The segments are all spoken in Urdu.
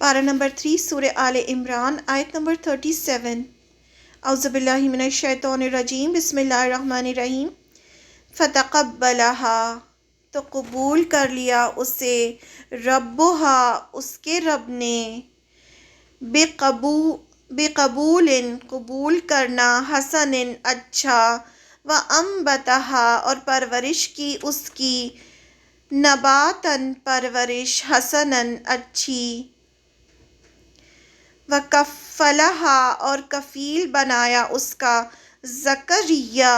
پارہ نمبر 3 سورہ آل عمران آیت نمبر 37۔ اعوذ باللہ من الشیطان الرجیم، بسم اللہ الرحمن الرحیم۔ فتقبلها، تو قبول کر لیا اسے، ربها، اس کے رب نے، بقبول، قبول کرنا، حسن، اچھا، وانبتها، اور پرورش کی اس کی، نباتاً، پرورش، حسناً، اچھی، وکفلها، اور کفیل بنایا اس کا، زکریا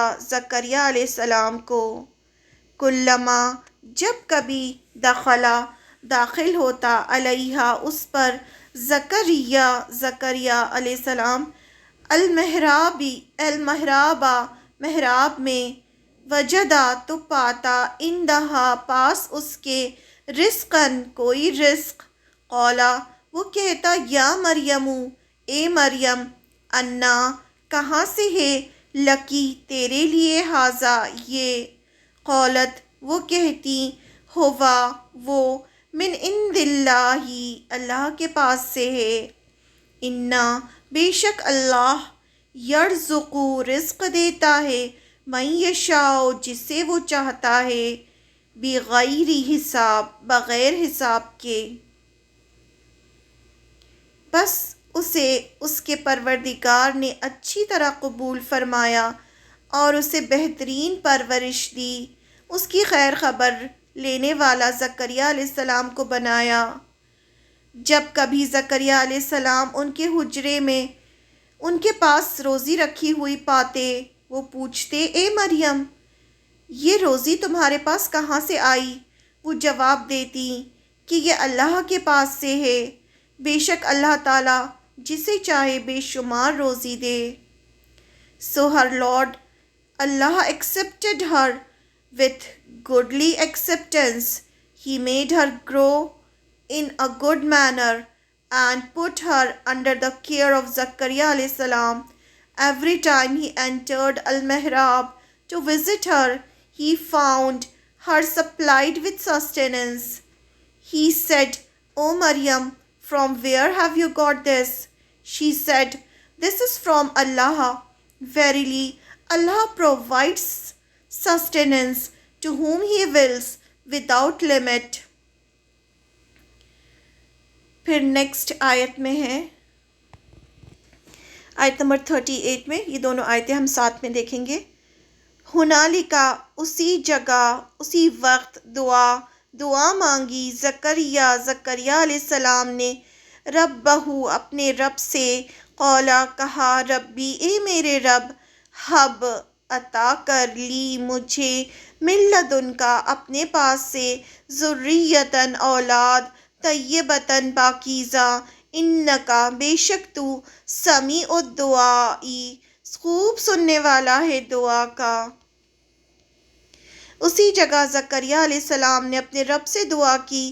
علیہ السلام کو، کلما، جب کبھی، داخل ہوتا، علیہا، اس پر، زکریا علیہ السلام، المحرابا، محراب میں، وجدا، تو پاتا، عندہا، پاس اس کے، رزقاً، کوئی رزق، قولا، وہ کہتا، یا مریم، اے مریم، انا، کہاں سے ہے، لکی، تیرے لیے، ہذا، یہ، قولت، وہ کہتی، ہوا، وہ، من عند اللہ، اللہ کے پاس سے ہے، انا، بے شک اللہ، یرزق، رزق دیتا ہے، من یشاء، جسے وہ چاہتا ہے، بغیر حساب، بغیر حساب کے۔ بس اسے اس کے پروردگار نے اچھی طرح قبول فرمایا اور اسے بہترین پرورش دی، اس کی خیر خبر لینے والا زکریا علیہ السلام کو بنایا۔ جب کبھی زکریا علیہ السلام ان کے حجرے میں ان کے پاس روزی رکھی ہوئی پاتے، وہ پوچھتے، اے مریم، یہ روزی تمہارے پاس کہاں سے آئی؟ وہ جواب دیتی کہ یہ اللہ کے پاس سے ہے، بے شک اللہ تعالیٰ جسے چاہے بے شمار روزی دے۔ So her Lord, Allah accepted her with goodly acceptance. He made her grow in a good manner and put her under the care of Zakaria alayhi salam. Every time he entered al-Mihrab to visit her, he found her supplied with sustenance. He said, O Maryam, from where have you got this? She said, this is from Allah. Verily, Allah provides sustenance to whom He wills without limit. پھر نیکسٹ آیت میں ہے، آیت نمبر 38 میں، یہ دونوں آیتیں ہم ساتھ میں دیکھیں گے۔ ہنالکا، اسی جگہ، اسی وقت، دعا مانگی، زکریا علیہ السلام نے، ربہ، اپنے رب سے، قولا، کہا، ربی، اے میرے رب، حب، عطا کر، لی، مجھے، من لدنکا، اپنے پاس سے، ذریۃً، اولاد، طیبۃً، پاکیزہ، انکا، بے شک تو، سمیع الدعاء، خوب سننے والا ہے دعا کا۔ اسی جگہ زکریا علیہ السلام نے اپنے رب سے دعا کی،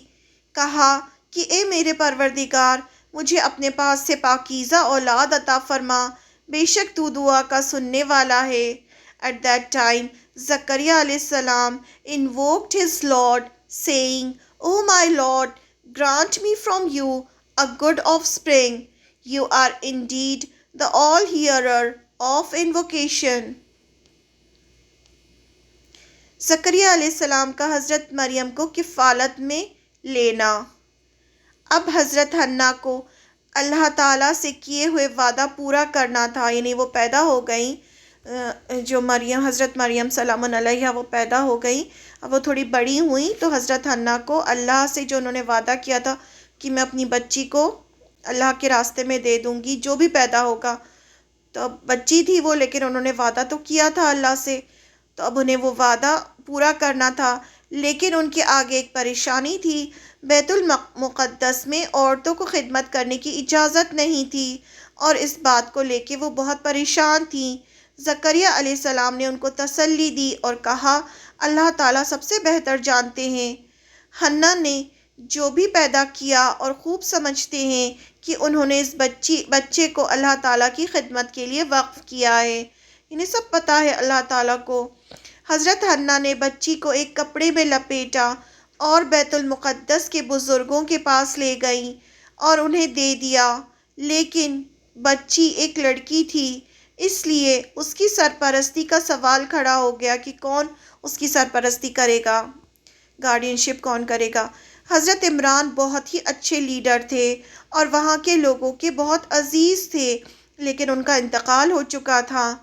کہا کہ اے میرے پروردگار، مجھے اپنے پاس سے پاکیزہ اولاد عطا فرما، بے شک تو دعا کا سننے والا ہے۔ At that time, Zakaria alayhi salam invoked his Lord, saying, O my Lord, grant me from you a good offspring. You are indeed the all-hearer of invocation. زکریا علیہ السلام کا حضرت مریم کو کفالت میں لینا۔ اب حضرت حنا کو اللہ تعالیٰ سے کیے ہوئے وعدہ پورا کرنا تھا، یعنی وہ پیدا ہو گئیں، جو حضرت مریم سلام علیہا وہ پیدا ہو گئیں۔ اب وہ تھوڑی بڑی ہوئیں تو حضرت حنا کو اللہ سے جو انہوں نے وعدہ کیا تھا کہ میں اپنی بچی کو اللہ کے راستے میں دے دوں گی، جو بھی پیدا ہوگا، تو اب بچی تھی وہ، لیکن انہوں نے وعدہ تو کیا تھا اللہ سے، تو اب انہیں وہ وعدہ پورا کرنا تھا، لیکن ان کے آگے ایک پریشانی تھی، بیت المقدس میں عورتوں کو خدمت کرنے کی اجازت نہیں تھی، اور اس بات کو لے کے وہ بہت پریشان تھیں۔ زکریا علیہ السلام نے ان کو تسلی دی اور کہا، اللہ تعالیٰ سب سے بہتر جانتے ہیں۔ حنا نے جو بھی پیدا کیا اور خوب سمجھتے ہیں کہ انہوں نے اس بچے کو اللہ تعالیٰ کی خدمت کے لیے وقف کیا ہے، انہیں سب پتہ ہے اللہ تعالیٰ کو۔ حضرت حنا نے بچی کو ایک کپڑے میں لپیٹا اور بیت المقدس کے بزرگوں کے پاس لے گئیں اور انہیں دے دیا، لیکن بچی ایک لڑکی تھی، اس لیے اس کی سرپرستی کا سوال کھڑا ہو گیا کہ کون اس کی سرپرستی کرے گا، گارڈین شپ کون کرے گا۔ حضرت عمران بہت ہی اچھے لیڈر تھے اور وہاں کے لوگوں کے بہت عزیز تھے، لیکن ان کا انتقال ہو چکا تھا۔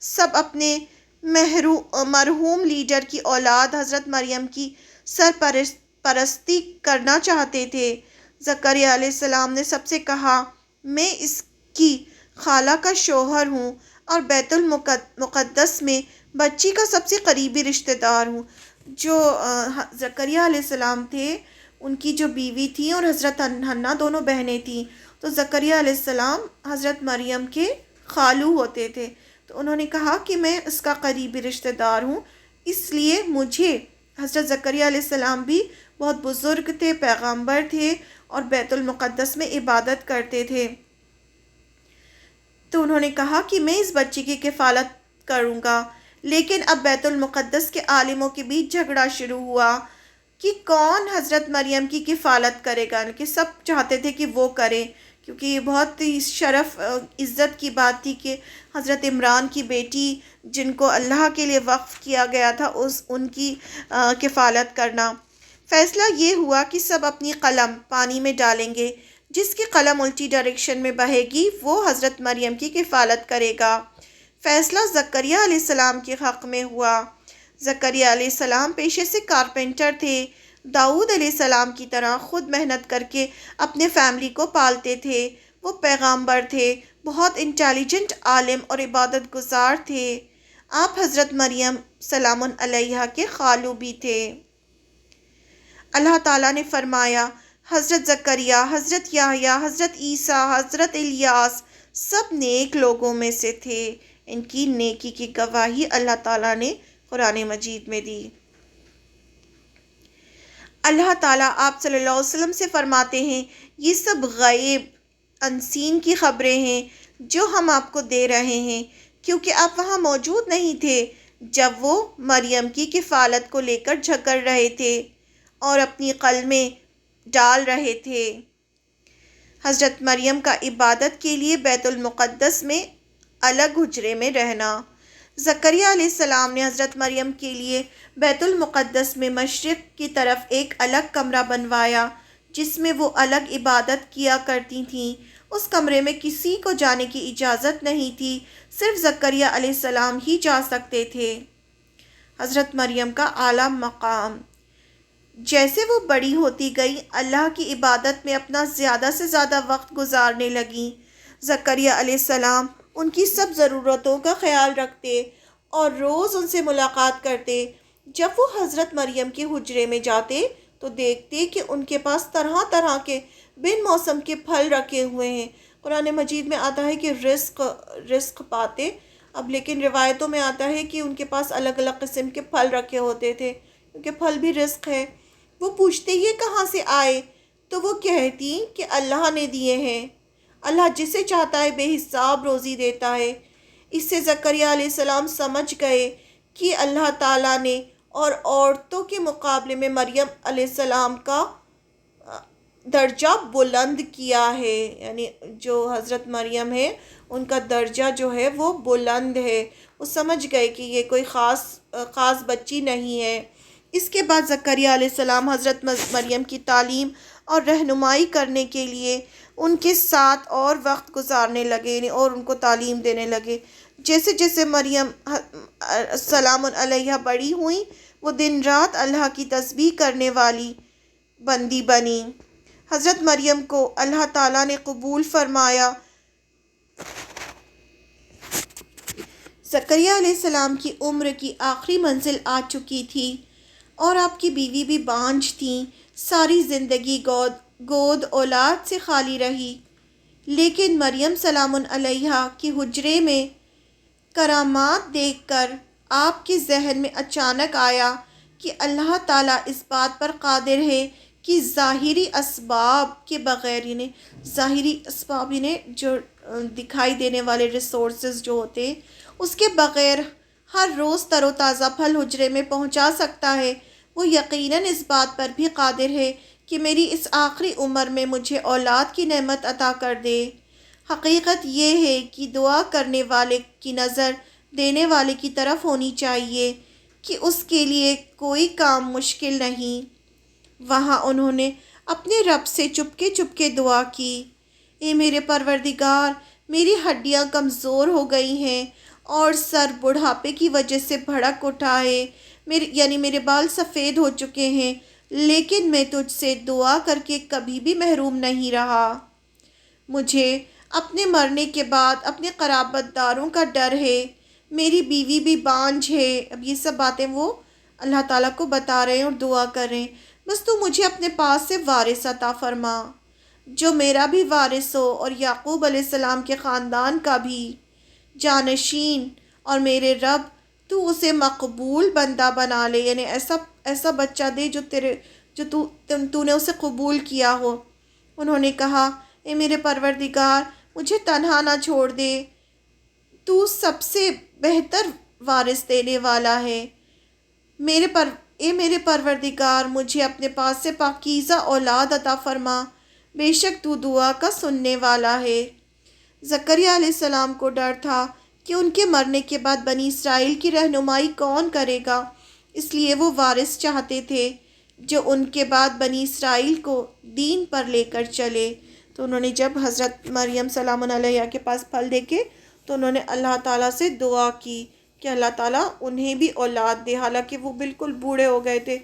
سب اپنے مرحوم لیڈر کی اولاد حضرت مریم کی سرپرستی کرنا چاہتے تھے۔ زکریا علیہ السلام نے سب سے کہا، میں اس کی خالہ کا شوہر ہوں اور بیت المقدس میں بچی کا سب سے قریبی رشتہ دار ہوں۔ جو زکریا علیہ السلام تھے، ان کی جو بیوی تھی اور حضرت حنا دونوں بہنیں تھیں، تو زکریا علیہ السلام حضرت مریم کے خالو ہوتے تھے، تو انہوں نے کہا کہ میں اس کا قریبی رشتہ دار ہوں، اس لیے مجھے، حضرت زکریا علیہ السلام بھی بہت بزرگ تھے، پیغمبر تھے اور بیت المقدس میں عبادت کرتے تھے، تو انہوں نے کہا کہ میں اس بچی کی کفالت کروں گا۔ لیکن اب بیت المقدس کے عالموں کے بیچ جھگڑا شروع ہوا کہ کون حضرت مریم کی کفالت کرے گا، کہ سب چاہتے تھے کہ وہ کرے، کیونکہ یہ بہت ہی شرف عزت کی بات تھی کہ حضرت عمران کی بیٹی جن کو اللہ کے لیے وقف کیا گیا تھا ان کی کفالت کرنا۔ فیصلہ یہ ہوا کہ سب اپنی قلم پانی میں ڈالیں گے، جس کی قلم الٹی ڈائریکشن میں بہے گی وہ حضرت مریم کی کفالت کرے گا۔ فیصلہ زکریا علیہ السلام کے حق میں ہوا۔ زکریا علیہ السلام پیشے سے کارپینٹر تھے، داؤد علیہ السلام کی طرح خود محنت کر کے اپنے فیملی کو پالتے تھے۔ وہ پیغمبر تھے، بہت انٹیلیجنٹ عالم اور عبادت گزار تھے۔ آپ حضرت مریم سلام علیہا کے خالو بھی تھے۔ اللہ تعالیٰ نے فرمایا، حضرت زکریا، حضرت یحییٰ، حضرت عیسیٰ، حضرت الیاس سب نیک لوگوں میں سے تھے۔ ان کی نیکی کی گواہی اللہ تعالیٰ نے قرآن مجید میں دی۔ اللہ تعالیٰ آپ صلی اللہ علیہ وسلم سے فرماتے ہیں، یہ سب غیب انسین کی خبریں ہیں جو ہم آپ کو دے رہے ہیں، کیونکہ آپ وہاں موجود نہیں تھے جب وہ مریم کی کفالت کو لے کر جھگڑ رہے تھے اور اپنی قلمیں ڈال رہے تھے۔ حضرت مریم کا عبادت کے لیے بیت المقدس میں الگ حجرے میں رہنا۔ زکریا علیہ السلام نے حضرت مریم کے لیے بیت المقدس میں مشرق کی طرف ایک الگ کمرہ بنوایا جس میں وہ الگ عبادت کیا کرتی تھیں۔ اس کمرے میں کسی کو جانے کی اجازت نہیں تھی، صرف زکریا علیہ السلام ہی جا سکتے تھے۔ حضرت مریم کا اعلیٰ مقام۔ جیسے وہ بڑی ہوتی گئی، اللہ کی عبادت میں اپنا زیادہ سے زیادہ وقت گزارنے لگیں۔ زکریا علیہ السلام ان کی سب ضرورتوں کا خیال رکھتے اور روز ان سے ملاقات کرتے۔ جب وہ حضرت مریم کے حجرے میں جاتے تو دیکھتے کہ ان کے پاس طرح طرح کے بن موسم کے پھل رکھے ہوئے ہیں۔ قرآن مجید میں آتا ہے کہ رزق پاتے، اب لیکن روایتوں میں آتا ہے کہ ان کے پاس الگ الگ قسم کے پھل رکھے ہوتے تھے، کیونکہ پھل بھی رزق ہے۔ وہ پوچھتے یہ کہاں سے آئے، تو وہ کہتی کہ اللہ نے دیے ہیں، اللہ جسے چاہتا ہے بے حساب روزی دیتا ہے۔ اس سے زکریا علیہ السلام سمجھ گئے کہ اللہ تعالیٰ نے اور عورتوں کے مقابلے میں مریم علیہ السلام کا درجہ بلند کیا ہے، یعنی جو حضرت مریم ہے ان کا درجہ جو ہے وہ بلند ہے۔ وہ سمجھ گئے کہ یہ کوئی خاص بچی نہیں ہے۔ اس کے بعد زکریا علیہ السلام حضرت مریم کی تعلیم اور رہنمائی کرنے کے لیے ان کے ساتھ اور وقت گزارنے لگے اور ان کو تعلیم دینے لگے۔ جیسے جیسے مریم سلام علیہا بڑی ہوئیں، وہ دن رات اللہ کی تسبیح کرنے والی بندی بنی۔ حضرت مریم کو اللہ تعالیٰ نے قبول فرمایا۔ زکریا علیہ السلام کی عمر کی آخری منزل آ چکی تھی اور آپ کی بیوی بھی بانجھ تھیں۔ ساری زندگی گود اولاد سے خالی رہی، لیکن مریم سلام علیہا کی حجرے میں کرامات دیکھ کر آپ کے ذہن میں اچانک آیا کہ اللہ تعالیٰ اس بات پر قادر ہے کہ ظاہری اسباب کے بغیر، ظاہری اسباب جو دکھائی دینے والے ریسورسز جو ہوتے ہیں اس کے بغیر ہر روز تر و تازہ پھل حجرے میں پہنچا سکتا ہے۔ وہ یقیناً اس بات پر بھی قادر ہے کہ میری اس آخری عمر میں مجھے اولاد کی نعمت عطا کر دے۔ حقیقت یہ ہے کہ دعا کرنے والے کی نظر دینے والے کی طرف ہونی چاہیے کہ اس کے لیے کوئی کام مشکل نہیں۔ وہاں انہوں نے اپنے رب سے چپکے دعا کی، اے میرے پروردگار، میری ہڈیاں کمزور ہو گئی ہیں اور سر بڑھاپے کی وجہ سے بھڑک اٹھا ہے، میرے بال سفید ہو چکے ہیں، لیکن میں تجھ سے دعا کر کے کبھی بھی محروم نہیں رہا۔ مجھے اپنے مرنے کے بعد اپنے قرابت داروں کا ڈر ہے، میری بیوی بھی بانجھ ہے۔ اب یہ سب باتیں وہ اللہ تعالیٰ کو بتا رہے ہیں اور دعا کر رہے ہیں، بس تو مجھے اپنے پاس سے وارث عطا فرما جو میرا بھی وارث ہو اور یعقوب علیہ السلام کے خاندان کا بھی جانشین، اور میرے رب تو اسے مقبول بندہ بنا لے، یعنی ایسا بچہ دے تو نے اسے قبول کیا ہو۔ انہوں نے کہا، اے میرے پروردگار، مجھے تنہا نہ چھوڑ دے، تو سب سے بہتر وارث دینے والا ہے۔ اے میرے پروردگار، مجھے اپنے پاس سے پاکیزہ اولاد عطا فرما، بے شک تو دعا کا سننے والا ہے۔ زکریا علیہ السلام کو ڈر تھا کہ ان کے مرنے کے بعد بنی اسرائیل کی رہنمائی کون کرے گا، اس لیے وہ وارث چاہتے تھے جو ان کے بعد بنی اسرائیل کو دین پر لے کر چلے۔ تو انہوں نے جب حضرت مریم سلام علیہا کے پاس پھل دیکھے تو انہوں نے اللہ تعالیٰ سے دعا کی کہ اللہ تعالیٰ انہیں بھی اولاد دے، حالانکہ وہ بالکل بوڑھے ہو گئے تھے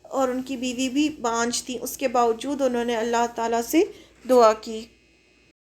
اور ان کی بیوی بھی بانجھ تھی، اس کے باوجود انہوں نے اللہ تعالیٰ سے دعا کی۔